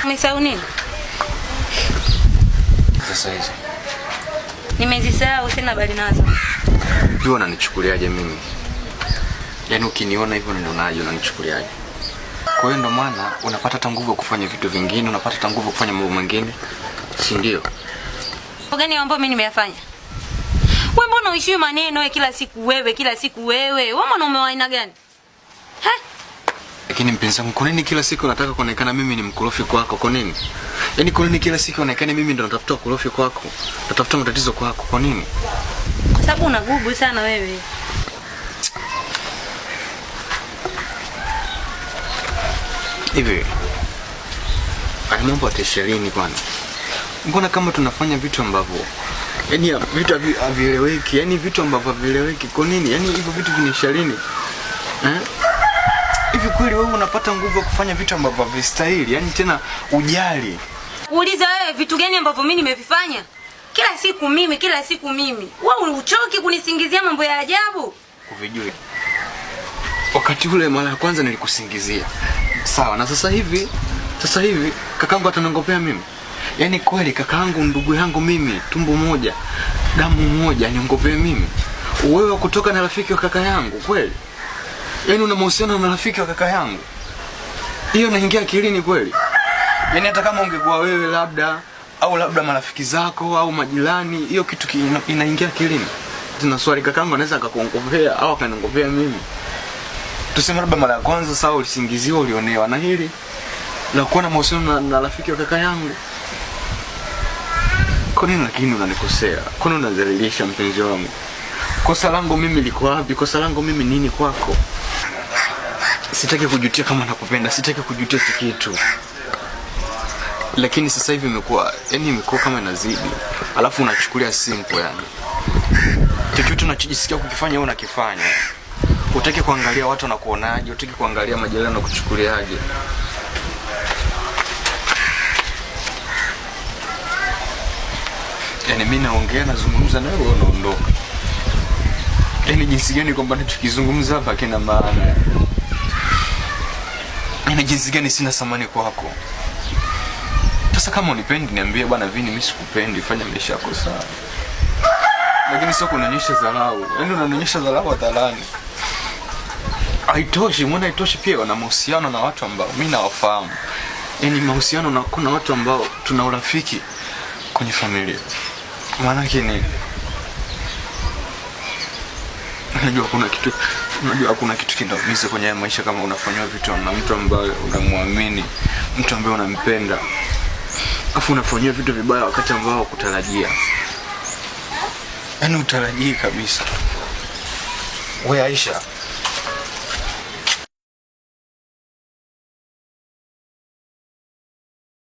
Umesahau nini? Sasa hizi nimezisahau, sina habari nazo. Wewe unanichukuliaje mimi? Yaani ukiniona hivyo unanionaje, unanichukuliaje? Kwa hiyo ndo maana unapata hata nguvu ya kufanya vitu vingine, unapata hata nguvu ya kufanya mambo mengine. Si ndio? Kwa gani ambapo mimi nimeyafanya? Wewe mbona uishiwe maneno wewe kila siku wewe, kila siku wewe? Wewe mwanaume wa aina gani? Lakini mpenzi wangu, kwa nini kila siku unataka kuonekana mimi ni mkorofi kwako? Kwa nini? Yaani kwa nini kila siku unaonekana mimi ndo natafuta ukorofi kwako? Natafuta matatizo kwako. Kwa nini? Kwa sababu unagubu sana wewe. Hivi. Ai mambo atashirini kwani? Mbona kama tunafanya vitu ambavyo yaani vitu havieleweki, yaani vitu ambavyo havieleweki. Kwa nini? Yaani hivyo vitu vinisharini. Hivi kweli wewe unapata nguvu ya kufanya vitu ambavyo havistahili, yaani tena ujali. Uuliza wewe vitu gani ambavyo mimi nimevifanya? Kila siku mimi. Wewe uchoki kunisingizia mambo ya ajabu? Uvijue. Wakati ule mara ya kwanza nilikusingizia. Sawa, na sasa hivi kakangu atanongopea mimi. Yaani kweli kakaangu ndugu yangu mimi, tumbo moja, damu moja, niongopee mimi. Wewe kutoka na rafiki wa kaka yangu kweli? Yaani una mahusiano na rafiki wa kaka yangu? Hiyo inaingia akilini kweli? Yaani hata kama ungekuwa wewe labda au labda marafiki zako au majirani, hiyo kitu inaingia akilini? Tuna swali, kakangu anaweza akakuongopea au akanongopea mimi. Tuseme labda mara ya kwanza sawa ulisingiziwa, ulionewa, na hili la kuwa na mahusiano na rafiki wa kaka yangu. Kwa nini lakini unanikosea? Kwa nini unadhalilisha mpenzi wangu? Kosa langu mimi liko wapi? Kosa langu mimi nini kwako? Sitaki kujutia kama nakupenda, sitaki kujutia kitu. Lakini sasa hivi imekuwa kama inazidi. Alafu unachukulia simple yani. Chochote unachojisikia kukifanya wewe unakifanya. Utaki kuangalia watu wanakuonaje, utaki kuangalia majirani wanakuchukuliaje. Yaani mimi naongea nazungumza na wewe unaondoka. Yaani jinsi gani kwamba tukizungumza hapa kina maana. Yaani jinsi gani sina thamani kwako. Sasa kama unipendi niambie bwana Vini mimi sikupendi, fanya maisha yako sawa. Lakini sio kunionyesha dharau. Yaani unanionyesha dharau hadharani. Haitoshi, mbona haitoshi pia wana mahusiano na watu ambao mimi nawafahamu. Yaani mahusiano na kuna watu ambao tuna urafiki kwenye familia. Maana yake ni unajua kuna kitu kinaumiza kwenye maisha kama unafanywa vitu na mtu ambaye unamwamini, mtu ambaye unampenda. Afu unafanywa vitu vibaya wakati ambao kutarajia. Yaani utarajii kabisa. Wewe Aisha,